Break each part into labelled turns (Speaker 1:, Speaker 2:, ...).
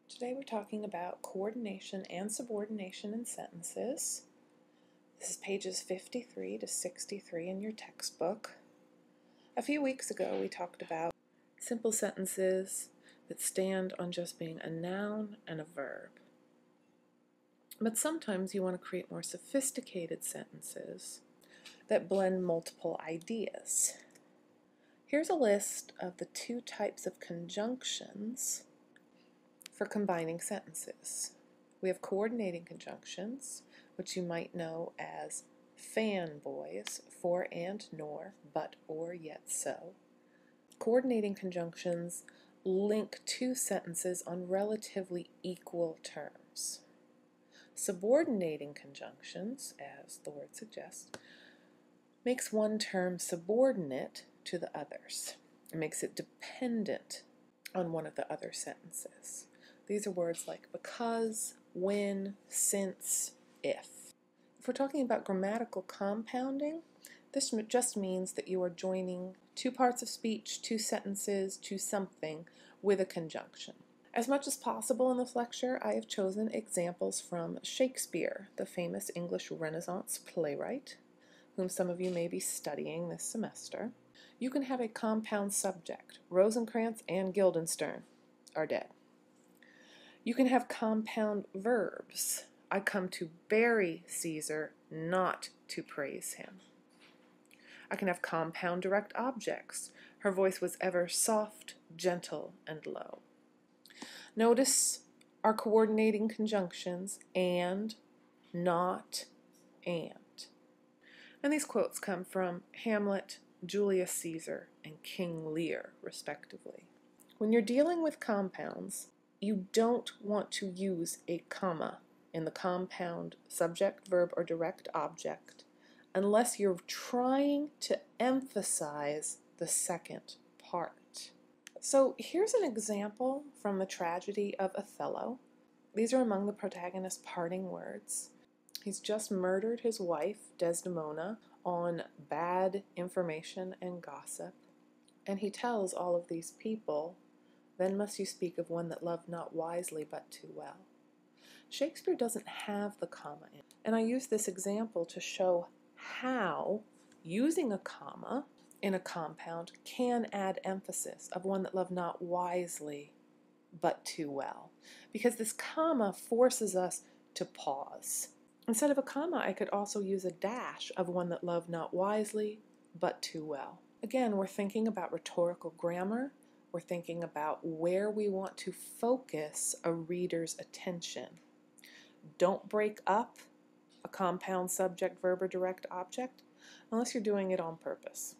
Speaker 1: Today we're talking about coordination and subordination in sentences. This is pages 53 to 63 in your textbook. A few weeks ago we talked about simple sentences that stand on just being a noun and a verb. But sometimes you want to create more sophisticated sentences that blend multiple ideas. Here's a list of the two types of conjunctions for combining sentences. We have coordinating conjunctions, which you might know as fanboys, for and nor, but or yet so. Coordinating conjunctions link two sentences on relatively equal terms. Subordinating conjunctions, as the word suggests, makes one term subordinate to the others. It makes it dependent on one of the other sentences. These are words like because, when, since, if. If we're talking about grammatical compounding, this just means that you are joining two parts of speech, two sentences, to something with a conjunction. As much as possible in this lecture, I have chosen examples from Shakespeare, the famous English Renaissance playwright, whom some of you may be studying this semester. You can have a compound subject. Rosencrantz and Guildenstern are dead. You can have compound verbs. I come to bury Caesar, not to praise him. I can have compound direct objects. Her voice was ever soft, gentle, and low. Notice our coordinating conjunctions and, not, and. And these quotes come from Hamlet, Julius Caesar, and King Lear, respectively. When you're dealing with compounds, you don't want to use a comma in the compound subject, verb, or direct object unless you're trying to emphasize the second part. So here's an example from the tragedy of Othello. These are among the protagonist's parting words. He's just murdered his wife, Desdemona, on bad information and gossip. And he tells all of these people, "Then must you speak of one that loved not wisely but too well." Shakespeare doesn't have the comma in. And I use this example to show how using a comma in a compound can add emphasis of one that loved not wisely but too well. Because this comma forces us to pause. Instead of a comma, I could also use a dash of one that loved not wisely but too well. Again, we're thinking about rhetorical grammar. We're thinking about where we want to focus a reader's attention. Don't break up a compound subject, verb, or direct object unless you're doing it on purpose.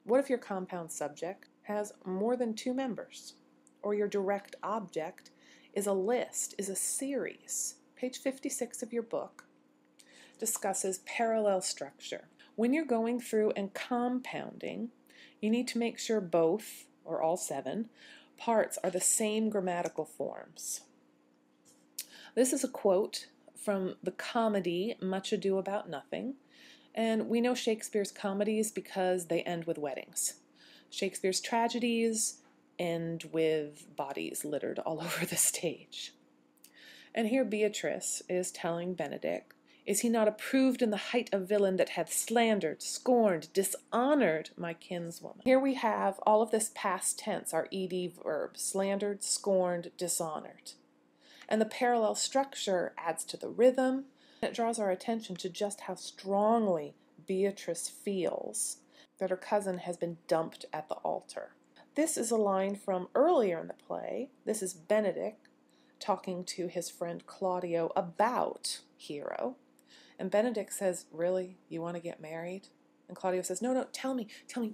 Speaker 1: What if your compound subject has more than two members? Or your direct object is a list, is a series? Page 56 of your book discusses parallel structure. When you're going through and compounding, you need to make sure both, or all 7, parts are the same grammatical forms. This is a quote from the comedy Much Ado About Nothing, and we know Shakespeare's comedies because they end with weddings. Shakespeare's tragedies end with bodies littered all over the stage. And here Beatrice is telling Benedick, "Is he not approved in the height of villain that hath slandered, scorned, dishonored my kinswoman?" Here we have all of this past tense, our ed verb, slandered, scorned, dishonored. And the parallel structure adds to the rhythm. It draws our attention to just how strongly Beatrice feels that her cousin has been dumped at the altar. This is a line from earlier in the play. This is Benedick talking to his friend Claudio about Hero. And Benedick says, "Really? You want to get married?" And Claudio says, No, tell me,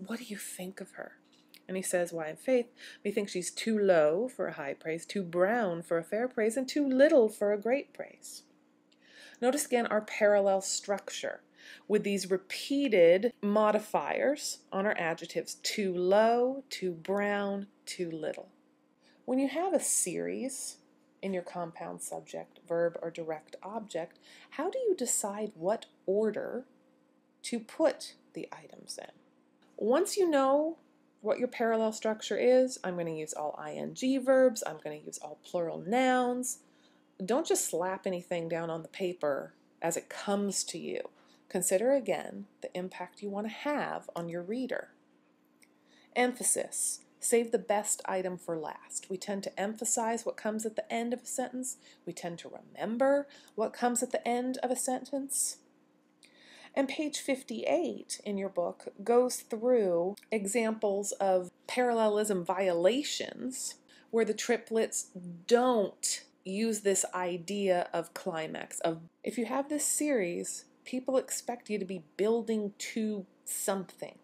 Speaker 1: what do you think of her?" And he says, "Why, in faith, methinks she's too low for a high praise, too brown for a fair praise, and too little for a great praise." Notice again our parallel structure with these repeated modifiers on our adjectives: too low, too brown, too little. When you have a series in your compound subject, verb, or direct object, how do you decide what order to put the items in? Once you know what your parallel structure is. I'm going to use all ing verbs. I'm going to use all plural nouns. Don't just slap anything down on the paper as it comes to you. Consider again the impact you want to have on your reader. Emphasis. Save the best item for last. We tend to emphasize what comes at the end of a sentence. We tend to remember what comes at the end of a sentence. And page 58 in your book goes through examples of parallelism violations where the triplets don't use this idea of climax. If you have this series, people expect you to be building to something.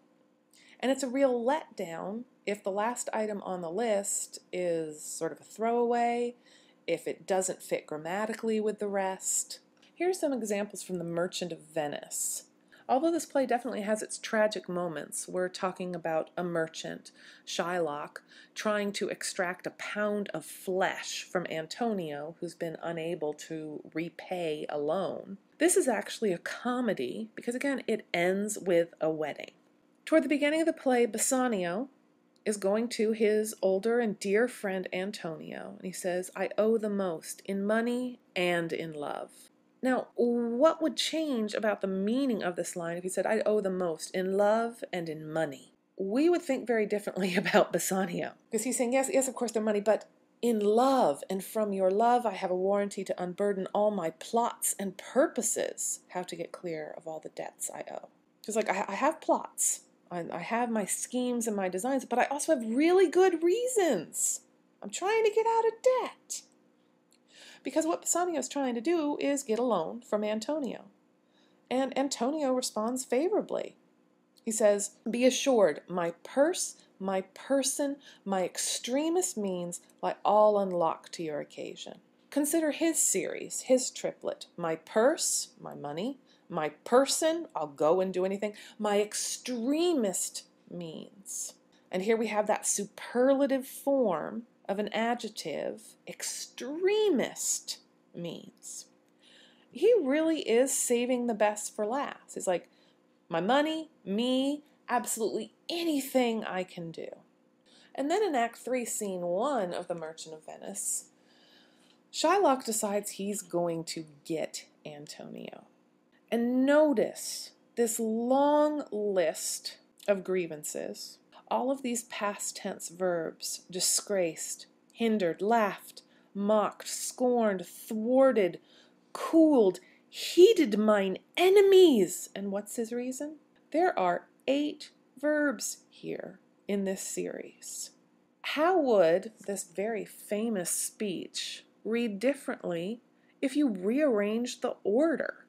Speaker 1: And it's a real letdown if the last item on the list is sort of a throwaway, if it doesn't fit grammatically with the rest. Here's some examples from The Merchant of Venice. Although this play definitely has its tragic moments, we're talking about a merchant, Shylock, trying to extract a pound of flesh from Antonio, who's been unable to repay a loan. This is actually a comedy because, again, it ends with a wedding. Toward the beginning of the play, Bassanio is going to his older and dear friend Antonio, and he says, "I owe the most in money and in love." Now, what would change about the meaning of this line if he said, "I owe the most in love and in money"? We would think very differently about Bassanio, because he's saying, yes, of course, they're money, but in love, and from your love I have a warranty to unburden all my plots and purposes, how to get clear of all the debts I owe. It's like, I have plots. I have my schemes and my designs, but I also have really good reasons. I'm trying to get out of debt. Because what Bassanio is trying to do is get a loan from Antonio. And Antonio responds favorably. He says, "Be assured, my purse, my person, my extremest means lie all unlocked to your occasion." Consider his series, his triplet. My purse, my money. My person, I'll go and do anything. My extremest means. And here we have that superlative form of an adjective, extremist means. He really is saving the best for last. He's like, my money, me, absolutely anything I can do. And then in Act 3, Scene 1 of The Merchant of Venice, Shylock decides he's going to get Antonio. And notice this long list of grievances. All of these past tense verbs: disgraced, hindered, laughed, mocked, scorned, thwarted, cooled, heated mine enemies. And what's his reason? There are 8 verbs here in this series. How would this very famous speech read differently if you rearranged the order?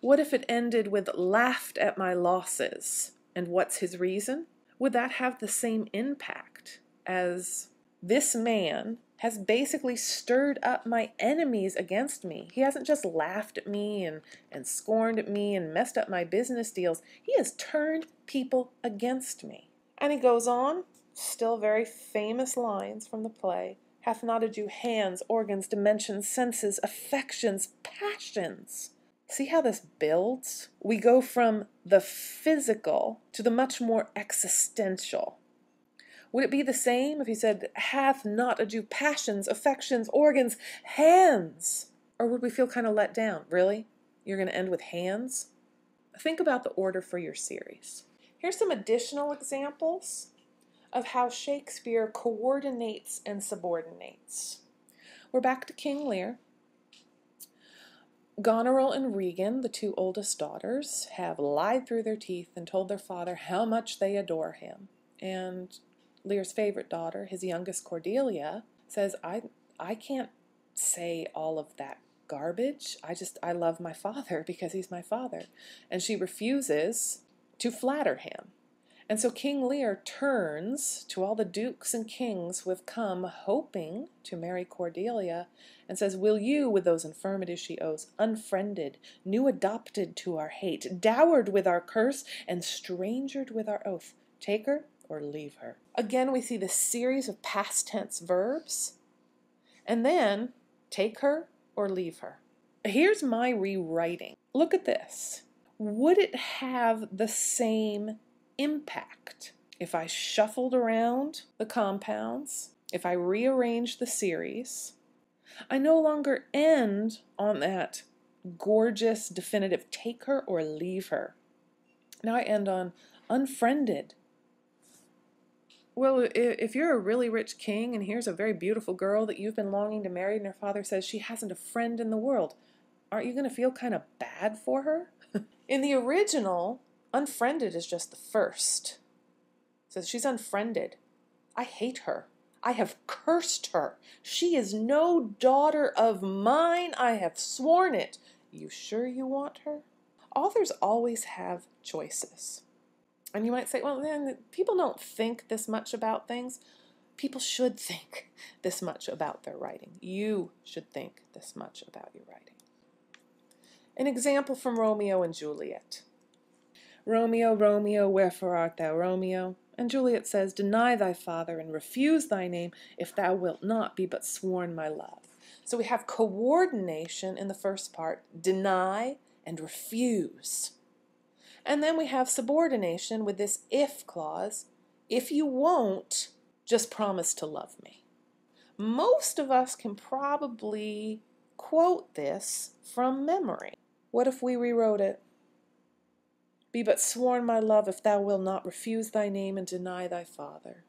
Speaker 1: What if it ended with laughed at my losses? And what's his reason? Would that have the same impact as this man has basically stirred up my enemies against me? He hasn't just laughed at me and scorned at me and messed up my business deals. He has turned people against me. And he goes on, still very famous lines from the play. Hath not a Jew hands, organs, dimensions, senses, affections, passions? See how this builds? We go from the physical to the much more existential. Would it be the same if he said, hath not a Jew passions, affections, organs, hands? Or would we feel kind of let down? Really? You're going to end with hands? Think about the order for your series. Here's some additional examples of how Shakespeare coordinates and subordinates. We're back to King Lear. Goneril and Regan, the 2 oldest daughters, have lied through their teeth and told their father how much they adore him. And Lear's favorite daughter, his youngest Cordelia, says, I can't say all of that garbage. I love my father because he's my father. And she refuses to flatter him. And so King Lear turns to all the dukes and kings who have come hoping to marry Cordelia and says, will you, with those infirmities she owes, unfriended, new adopted to our hate, dowered with our curse, and strangered with our oath, take her or leave her? Again, we see this series of past tense verbs, and then take her or leave her. Here's my rewriting. Look at this. Would it have the same impact if I shuffled around the compounds, if I rearranged the series, I no longer end on that gorgeous, definitive take her or leave her. Now I end on unfriended. Well, if you're a really rich king and here's a very beautiful girl that you've been longing to marry and her father says she hasn't a friend in the world, aren't you going to feel kind of bad for her? In the original, unfriended is just the first. It says she's unfriended. I hate her. I have cursed her. She is no daughter of mine. I have sworn it. You sure you want her? Authors always have choices. And you might say, well, then people don't think this much about things. People should think this much about their writing. You should think this much about your writing. An example from Romeo and Juliet. Romeo, Romeo, wherefore art thou, Romeo? And Juliet says, deny thy father and refuse thy name, if thou wilt not be but sworn my love. So we have coordination in the first part, deny and refuse. And then we have subordination with this if clause. If you won't, just promise to love me. Most of us can probably quote this from memory. What if we rewrote it? Be but sworn my love if thou wilt not refuse thy name and deny thy father.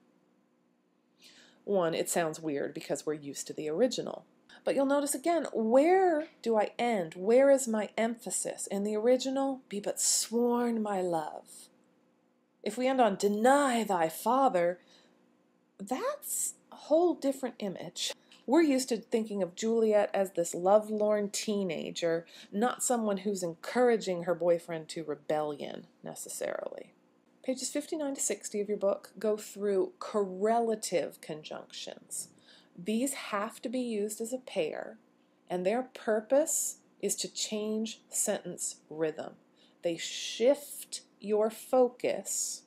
Speaker 1: One, it sounds weird because we're used to the original. But you'll notice again, where do I end? Where is my emphasis? In the original, be but sworn my love. If we end on deny thy father, that's a whole different image. We're used to thinking of Juliet as this lovelorn teenager, not someone who's encouraging her boyfriend to rebellion, necessarily. Pages 59 to 60 of your book go through correlative conjunctions. These have to be used as a pair, and their purpose is to change sentence rhythm. They shift your focus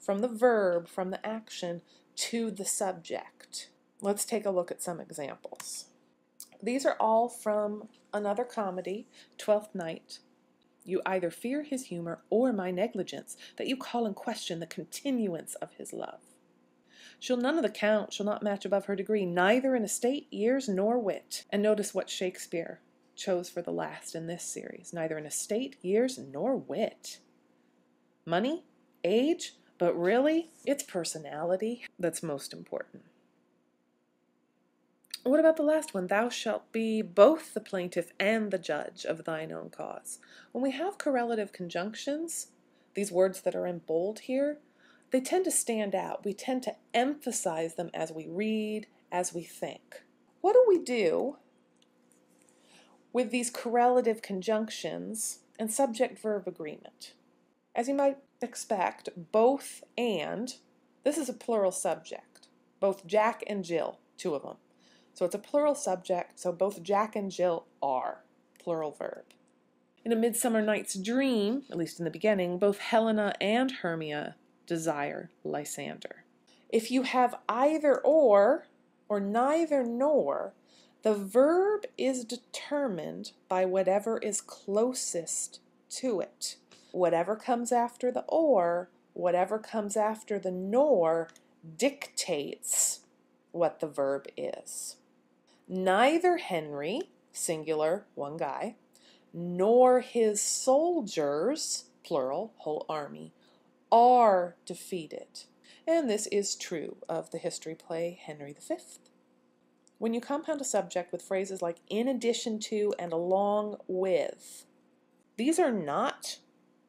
Speaker 1: from the verb, from the action, to the subject. Let's take a look at some examples. These are all from another comedy, Twelfth Night. You either fear his humor or my negligence, that you call in question the continuance of his love. She'll none of the count, shall not match above her degree, neither in estate, years, nor wit. And notice what Shakespeare chose for the last in this series. Neither in estate, years, nor wit. Money, age, but really, it's personality that's most important. What about the last one? Thou shalt be both the plaintiff and the judge of thine own cause. When we have correlative conjunctions, these words that are in bold here, they tend to stand out. We tend to emphasize them as we read, as we think. What do we do with these correlative conjunctions and subject-verb agreement? As you might expect, both and, this is a plural subject. Both Jack and Jill, two of them. So it's a plural subject, so both Jack and Jill are, plural verb. In A Midsummer Night's Dream, at least in the beginning, both Helena and Hermia desire Lysander. If you have either or neither nor, the verb is determined by whatever is closest to it. Whatever comes after the or, whatever comes after the nor, dictates what the verb is. Neither Henry, singular, one guy, nor his soldiers, plural, whole army, are defeated. And this is true of the history play Henry V. When you compound a subject with phrases like in addition to and along with, these are not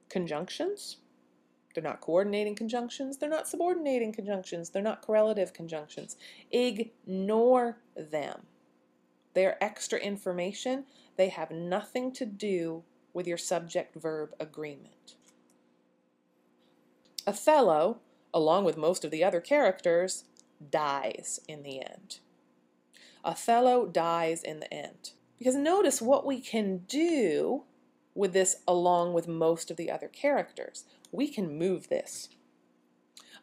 Speaker 1: conjunctions. They're not coordinating conjunctions. They're not subordinating conjunctions. They're not correlative conjunctions. Ignore them. They're extra information. They have nothing to do with your subject-verb agreement. Othello, along with most of the other characters, dies in the end. Othello dies in the end. Because notice what we can do with this along with most of the other characters. We can move this.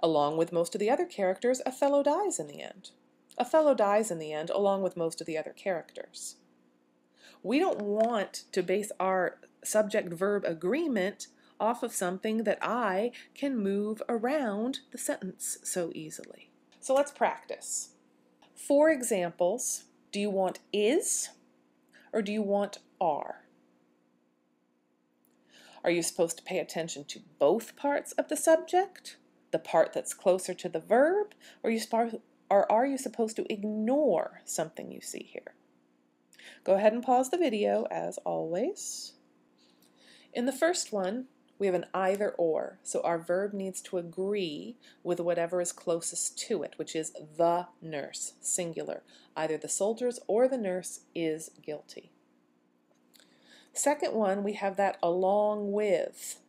Speaker 1: Along with most of the other characters, Othello dies in the end. Othello dies in the end along with most of the other characters. We don't want to base our subject-verb agreement off of something that I can move around the sentence so easily. So let's practice. For examples, do you want is or do you want are? Are you supposed to pay attention to both parts of the subject, the part that's closer to the verb, or are you supposed to ignore something you see here? Go ahead and pause the video as always. In the first one, we have an either or, so our verb needs to agree with whatever is closest to it, which is the nurse, singular. Either the soldiers or the nurse is guilty. Second one, we have that along with.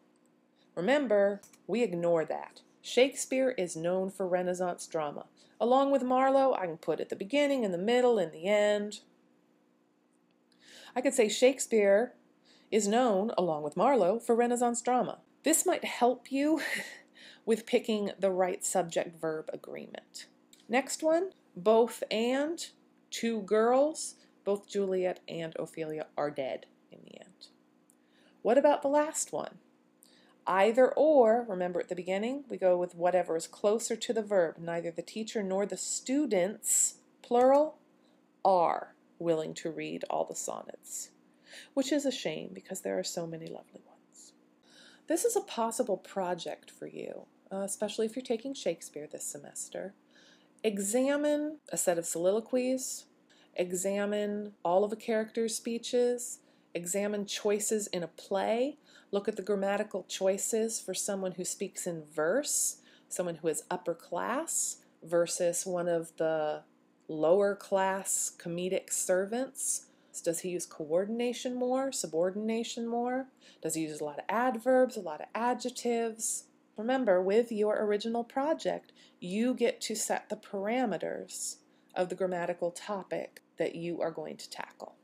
Speaker 1: Remember, we ignore that. Shakespeare is known for Renaissance drama. Along with Marlowe, I can put at the beginning, in the middle, in the end. I could say Shakespeare is known, along with Marlowe, for Renaissance drama. This might help you with picking the right subject-verb agreement. Next one, both and, two girls, both Juliet and Ophelia are dead in the end. What about the last one? Either or, remember at the beginning, we go with whatever is closer to the verb. Neither the teacher nor the students, plural, are willing to read all the sonnets, which is a shame because there are so many lovely ones. This is a possible project for you, especially if you're taking Shakespeare this semester. Examine a set of soliloquies, examine all of a character's speeches, examine choices in a play, look at the grammatical choices for someone who speaks in verse, someone who is upper class versus one of the lower class comedic servants. Does he use coordination more, subordination more? Does he use a lot of adverbs, a lot of adjectives? Remember, with your original project, you get to set the parameters of the grammatical topic that you are going to tackle.